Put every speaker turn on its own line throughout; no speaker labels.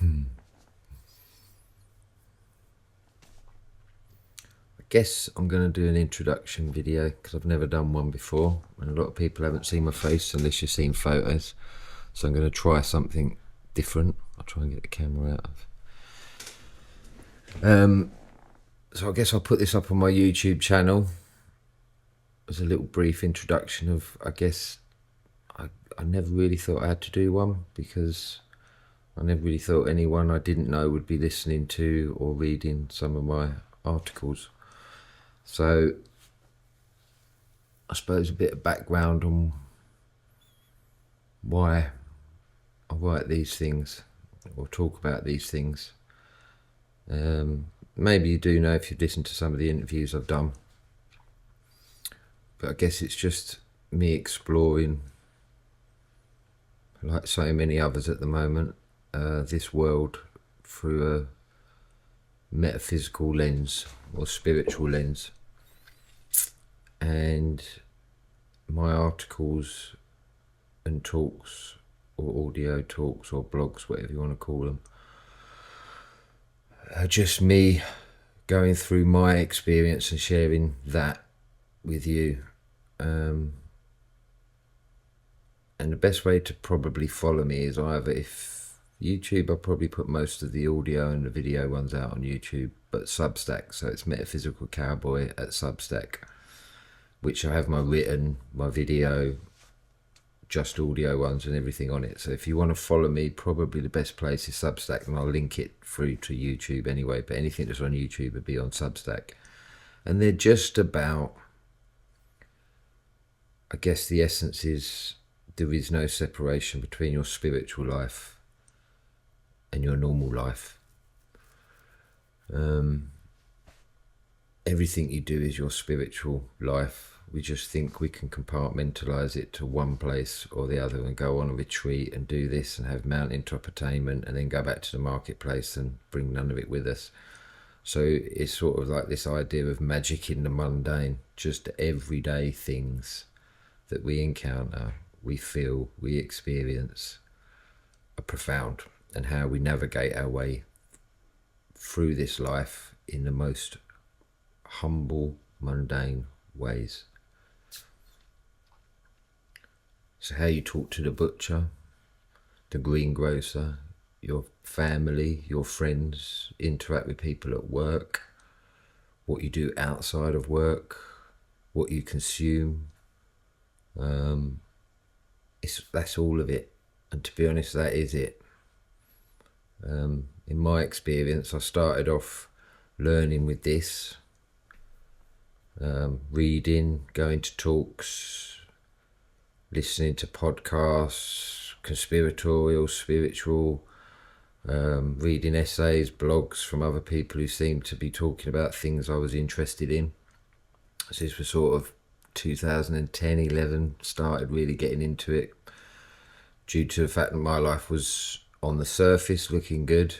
I guess I'm going to do an introduction video because I've never done one before, and a lot of people haven't seen my face unless you've seen photos. So I'm going to try something different. I'll try and get the camera out of. So I guess I'll put this up on my YouTube channel as a little brief introduction of, I guess, I never really thought I had to do one because I never really thought anyone I didn't know would be listening to or reading some of my articles. So I suppose a bit of background on why I write these things or talk about these things. Maybe you do know if you've listened to some of the interviews I've done, but I guess it's just me exploring, like so many others at the moment, this world through a metaphysical lens or spiritual lens. And my articles and talks, or audio talks, or blogs, whatever you want to call them, are just me going through my experience and sharing that with you. And the best way to probably follow me is either, if YouTube, I'll probably put most of the audio and the video ones out on YouTube, but Substack, so it's Metaphysical Cowboy at Substack, which I have my written, my video, just audio ones and everything on it. So if you want to follow me, probably the best place is Substack, and I'll link it through to YouTube anyway, but anything that's on YouTube would be on Substack. And they're just about, I guess the essence is, there is no separation between your spiritual life and your normal life. Everything you do is your spiritual life. We just think we can compartmentalize it to one place or the other and go on a retreat and do this and have mountaintop attainment and then go back to the marketplace and bring none of it with us. So it's sort of like this idea of magic in the mundane, just everyday things that we encounter, we feel, we experience, are profound, and how we navigate our way through this life in the most humble, mundane ways. So how you talk to the butcher, the greengrocer, your family, your friends, interact with people at work, what you do outside of work, what you consume, that's all of it. And to be honest, that is it. In my experience, I started off learning with this, reading, going to talks, listening to podcasts, conspiratorial, spiritual, reading essays, blogs from other people who seemed to be talking about things I was interested in. So this was sort of 2010, 11, started really getting into it, due to the fact that my life was on the surface looking good,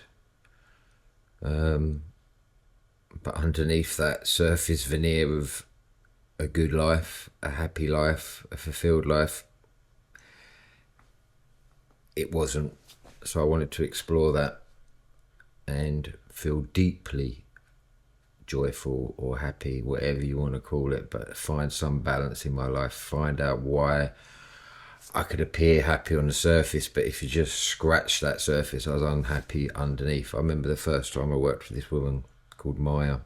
but underneath that surface veneer of a good life, a happy life, a fulfilled life, it wasn't. So I wanted to explore that and feel deeply joyful or happy, whatever you want to call it, but find some balance in my life, find out why I could appear happy on the surface, but if you just scratch that surface, I was unhappy underneath. I remember the first time I worked with this woman called Maya,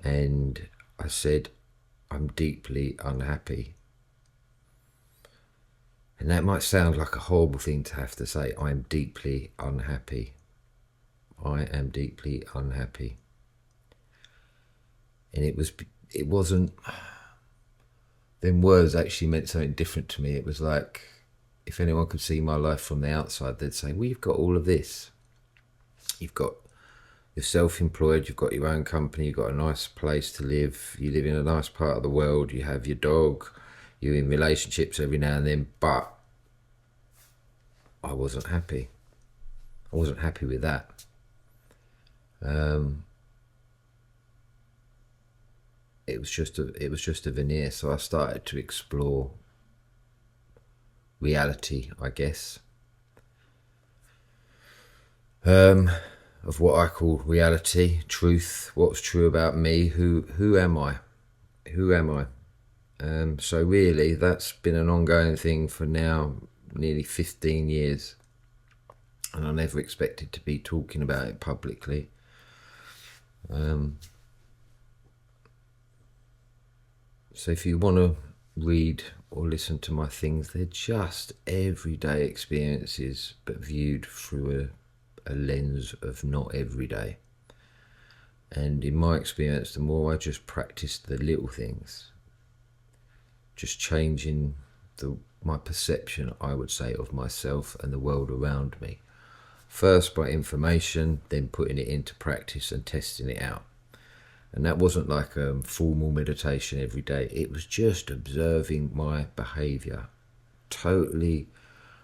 and I said, I'm deeply unhappy. And that might sound like a horrible thing to have to say, I'm deeply unhappy. I am deeply unhappy. And it wasn't, them words actually meant something different to me. It was like, if anyone could see my life from the outside, they'd say, well, you've got all of this. You've got, you're self-employed, you've got your own company, you've got a nice place to live, you live in a nice part of the world, you have your dog, you're in relationships every now and then, but I wasn't happy. I wasn't happy with that. It was just a veneer. So I started to explore reality, I guess. of what I call reality, truth, what's true about me, who am I? Who am I? So really, that's been an ongoing thing for now nearly 15 years. And I never expected to be talking about it publicly. So if you want to read or listen to my things, they're just everyday experiences, but viewed through a lens of not every day. And in my experience, the more I just practiced the little things, just changing my perception, I would say, of myself and the world around me. First by information, then putting it into practice and testing it out. And that wasn't like a formal meditation every day. It was just observing my behaviour, totally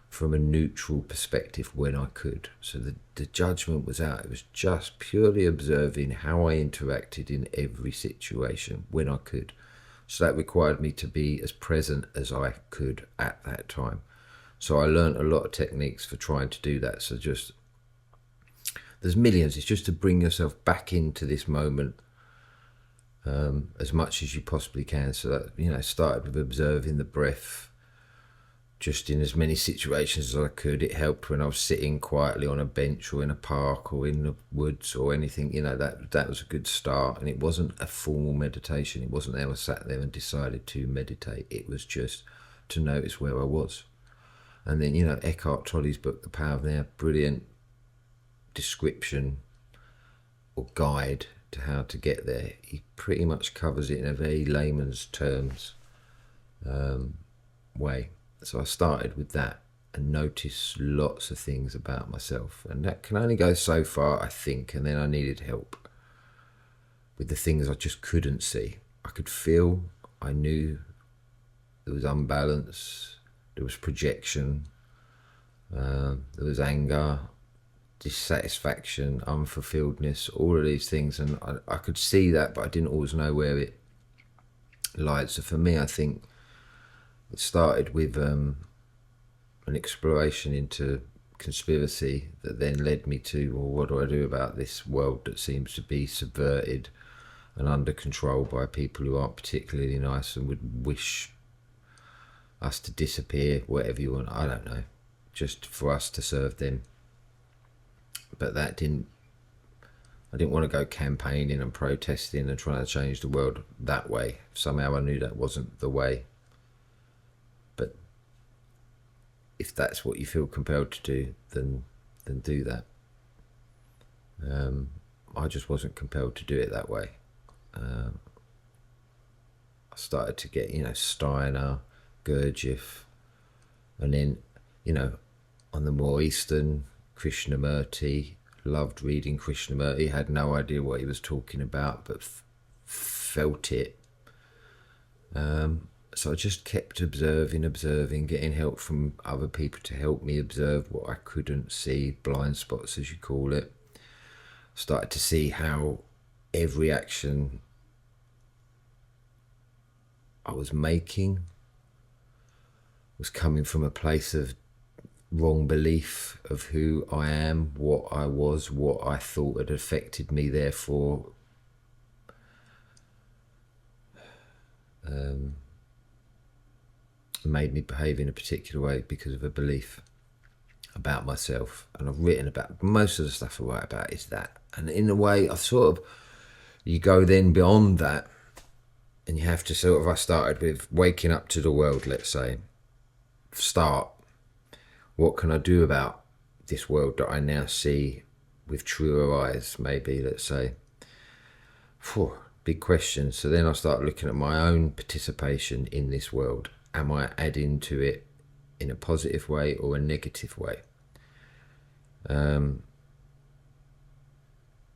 from a neutral perspective when I could. So the judgment was out. It was just purely observing how I interacted in every situation when I could. So that required me to be as present as I could at that time. So I learned a lot of techniques for trying to do that. So just, there's millions. It's just to bring yourself back into this moment as much as you possibly can. So that, started with observing the breath, just in as many situations as I could. It helped when I was sitting quietly on a bench or in a park or in the woods or anything. That was a good start. And it wasn't a formal meditation. It wasn't that I sat there and decided to meditate. It was just to notice where I was. And then, Eckhart Tolle's book, The Power of Now, brilliant description or guide to how to get there. He pretty much covers it in a very layman's terms way. So I started with that and noticed lots of things about myself. And that can only go so far, I think. And then I needed help with the things I just couldn't see. I could feel, I knew there was unbalance, there was projection, there was anger, dissatisfaction, unfulfilledness, all of these things. And I could see that, but I didn't always know where it lied. So for me, I think it started with an exploration into conspiracy that then led me to, well, what do I do about this world that seems to be subverted and under control by people who aren't particularly nice and would wish us to disappear, whatever you want, I don't know, just for us to serve them. But I didn't want to go campaigning and protesting and trying to change the world that way. Somehow I knew that wasn't the way. But if that's what you feel compelled to do, then do that. I just wasn't compelled to do it that way. I started to get, Steiner, Gurdjieff, and then, on the more Eastern, Krishnamurti. Loved reading Krishnamurti. Had no idea what he was talking about, but felt it. So I just kept observing, getting help from other people to help me observe what I couldn't see, blind spots as you call it. Started to see how every action I was making was coming from a place of wrong belief of who I am, what I was, what I thought had affected me, therefore made me behave in a particular way because of a belief about myself. And I've written about, most of the stuff I write about is that. And in a way, you go then beyond that, and you have to I started with waking up to the world, let's say. What can I do about this world that I now see with truer eyes, maybe, let's say. Big question. So then I start looking at my own participation in this world. Am I adding to it in a positive way or a negative way?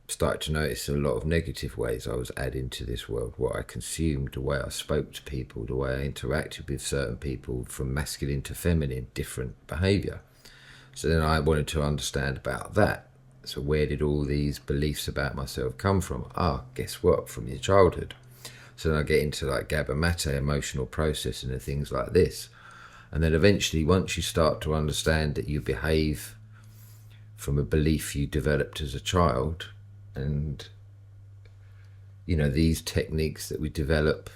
Started to notice a lot of negative ways I was adding to this world, what I consumed, the way I spoke to people, the way I interacted with certain people, from masculine to feminine, different behaviour. So then I wanted to understand about that. So where did all these beliefs about myself come from? Guess what? From your childhood. So then I get into like Gabor Mate, emotional processing and things like this. And then eventually, once you start to understand that you behave from a belief you developed as a child. And, you know, these techniques that we develop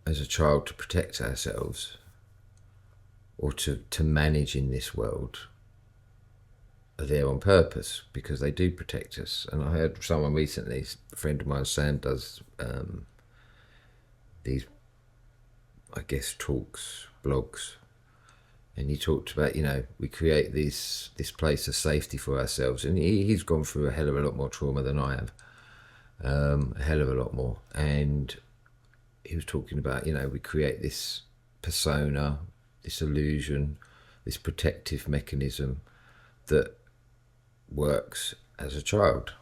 as a child to protect ourselves or to manage in this world are there on purpose, because they do protect us. And I heard someone recently, a friend of mine, Sam, does these, I guess, talks, blogs, and he talked about, you know, we create this place of safety for ourselves, and he's gone through a hell of a lot more trauma than I have, a hell of a lot more. And he was talking about, you know, we create this persona, this illusion, this protective mechanism that works as a child.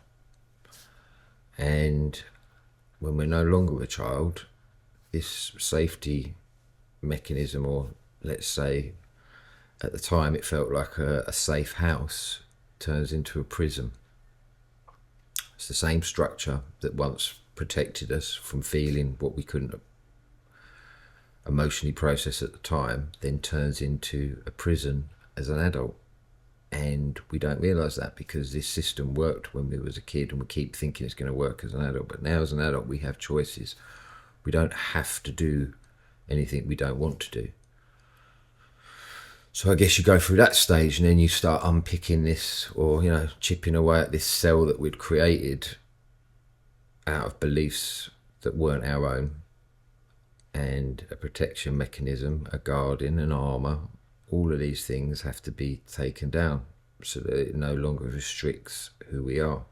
And when we're no longer a child, this safety mechanism, or let's say at the time it felt like a safe house, turns into a prison. It's the same structure that once protected us from feeling what we couldn't emotionally process at the time, then turns into a prison as an adult. And we don't realise that, because this system worked when we was a kid, and we keep thinking it's going to work as an adult. But now as an adult we have choices. We don't have to do anything we don't want to do. So I guess you go through that stage, and then you start unpicking this, or, you know, chipping away at this cell that we'd created out of beliefs that weren't our own, and a protection mechanism, a guardian, an armour. All of these things have to be taken down so that it no longer restricts who we are.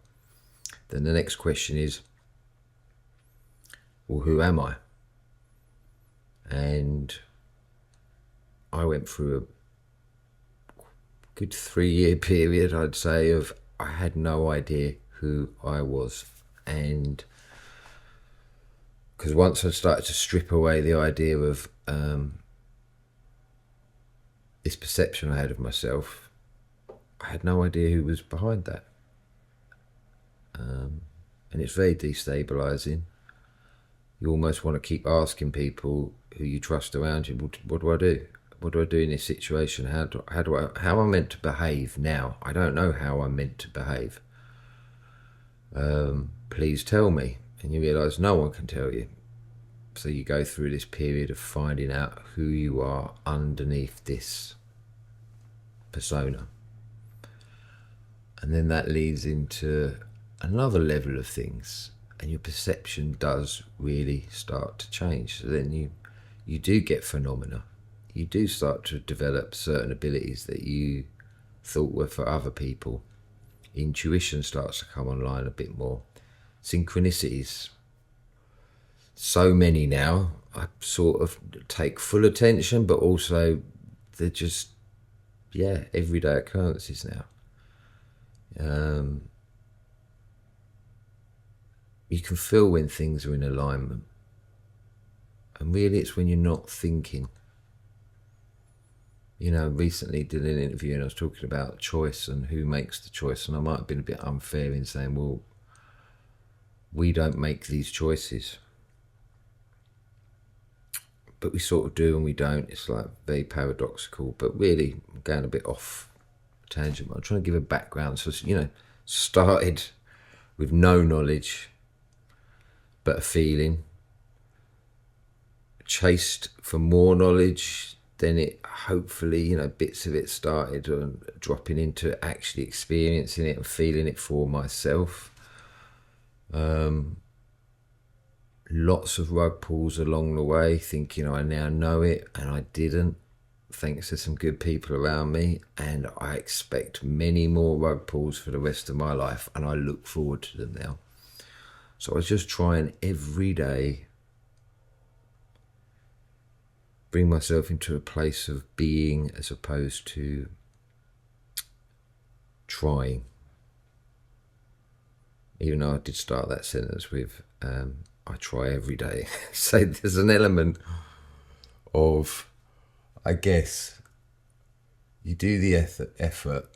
Then the next question is, well, who am I? And I went through a good 3-year period, I'd say, of I had no idea who I was. And because once I started to strip away the idea of this perception I had of myself, I had no idea who was behind that. And it's very destabilising. You almost want to keep asking people who you trust around you, what do I do? What do I do in this situation? How am I meant to behave now? I don't know how I'm meant to behave. Please tell me. And you realise no one can tell you. So you go through this period of finding out who you are underneath this persona. And then that leads into another level of things, and your perception does really start to change. So then you do get phenomena. You do start to develop certain abilities that you thought were for other people. Intuition starts to come online a bit more. Synchronicities. So many now, I sort of take full attention, but also they're just, everyday occurrences now. You can feel when things are in alignment. And really it's when you're not thinking. You know, recently did an interview and I was talking about choice and who makes the choice. And I might have been a bit unfair in saying, well, we don't make these choices. But we sort of do and we don't. It's like very paradoxical. But really, I'm going a bit off tangent. I'm trying to give a background. So, you know, started with no knowledge, but a feeling. Chased for more knowledge. Then it hopefully, you know, bits of it started dropping into actually experiencing it and feeling it for myself. Lots of rug pulls along the way, thinking I now know it, and I didn't, thanks to some good people around me. And I expect many more rug pulls for the rest of my life, and I look forward to them now. So I was just trying every day bring myself into a place of being as opposed to trying. Even though I did start that sentence with I try every day. So there's an element of, I guess, you do the effort,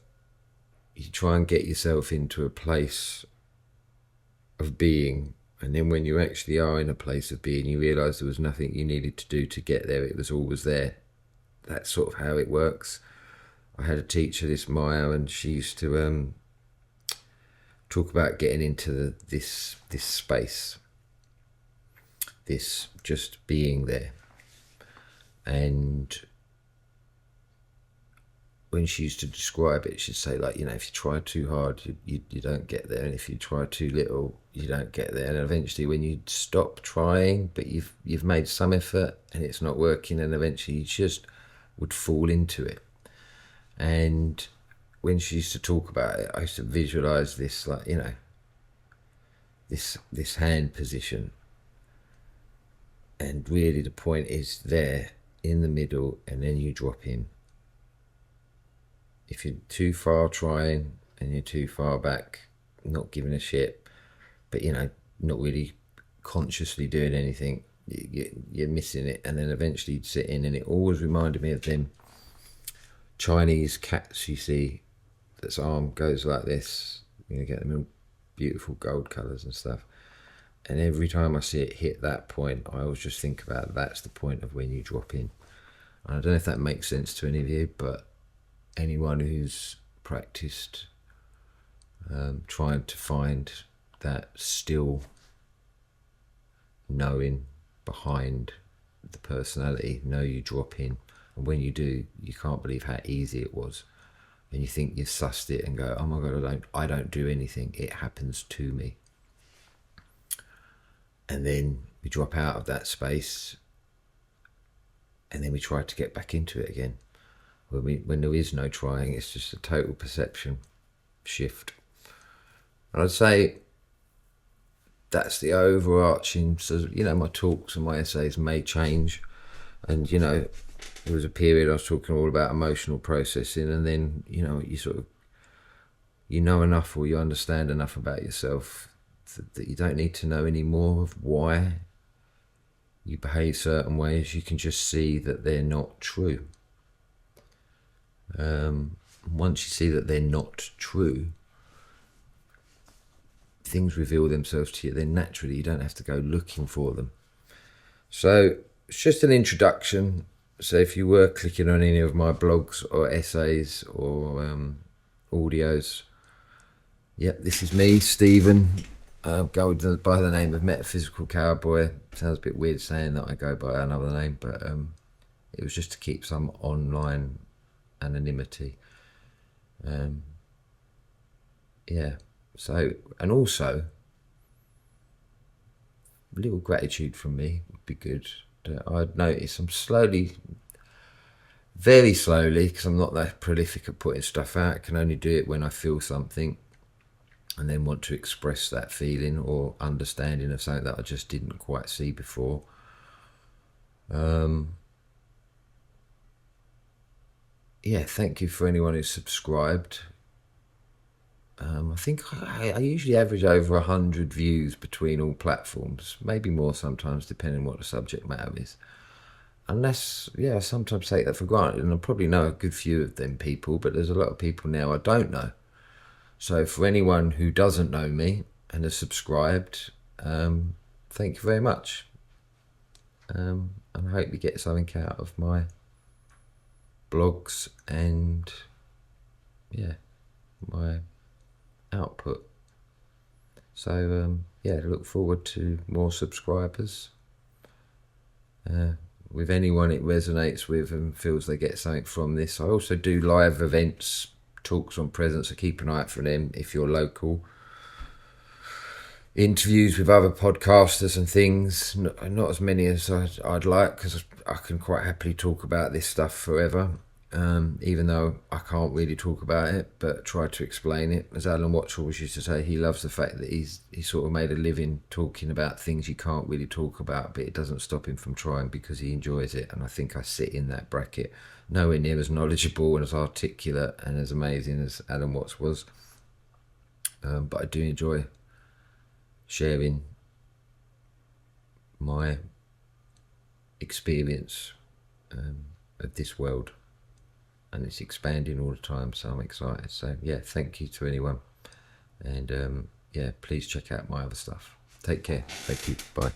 you try and get yourself into a place of being, and then when you actually are in a place of being, you realise there was nothing you needed to do to get there. It was always there. that's sort of how it works. I had a teacher, this Maya, and she used to talk about getting into this space, this just being there. And when she used to describe it, she'd say, like, if you try too hard, you don't get there, and if you try too little, you don't get there. And eventually, when you stop trying, but you've made some effort and it's not working, and eventually you just would fall into it. And when she used to talk about it, I used to visualize this, like, this hand position, and really the point is there in the middle, and then you drop in. If you're too far trying and you're too far back, not giving a shit, but not really consciously doing anything, you're missing it. And then eventually you'd sit in, and it always reminded me of them Chinese cats you see, that's arm goes like this. You get them in beautiful gold colours and stuff. And every time I see it hit that point, I always just think about that's the point of when you drop in. And I don't know if that makes sense to any of you, but anyone who's practiced trying to find that still knowing behind the personality, know you drop in. And when you do, you can't believe how easy it was. And you think you've sussed it and go, oh my God, I don't do anything. It happens to me. And then we drop out of that space, and then we try to get back into it again. When there is no trying, it's just a total perception shift. And I'd say that's the overarching. So, my talks and my essays may change. And, there was a period I was talking all about emotional processing, and then, you sort of, enough, or you understand enough about yourself that you don't need to know any more of why you behave certain ways. You can just see that they're not true. Once you see that they're not true, things reveal themselves to you. Then naturally, you don't have to go looking for them. So it's just an introduction. So if you were clicking on any of my blogs or essays or audios, this is me, Stephen. Go by the name of Metaphysical Cowboy. Sounds a bit weird saying that I go by another name, but it was just to keep some online anonymity. So, and also a little gratitude from me would be good. I'd notice I'm slowly, very slowly, because I'm not that prolific at putting stuff out. I can only do it when I feel something and then want to express that feeling or understanding of something that I just didn't quite see before. Thank you for anyone who's subscribed. I think I usually average over 100 views between all platforms, maybe more sometimes, depending on what the subject matter is. Unless, I sometimes take that for granted, and I probably know a good few of them people, but there's a lot of people now I don't know. So for anyone who doesn't know me and has subscribed, thank you very much. And I hope you get something out of my blogs and, my output. So, look forward to more subscribers. With anyone it resonates with and feels they get something from this. I also do live events, talks on presence, so keep an eye out for them if you're local. Interviews with other podcasters and things, not as many as I'd like, because I can quite happily talk about this stuff forever, even though I can't really talk about it, but try to explain it. As Alan Watts always used to say, he loves the fact that he sort of made a living talking about things you can't really talk about, but it doesn't stop him from trying because he enjoys it. And I think I sit in that bracket, nowhere near as knowledgeable and as articulate and as amazing as Alan Watts was, but I do enjoy sharing my experience of this world, and it's expanding all the time, so I'm excited. So thank you to anyone, and please check out my other stuff. Take care. Thank you. Bye.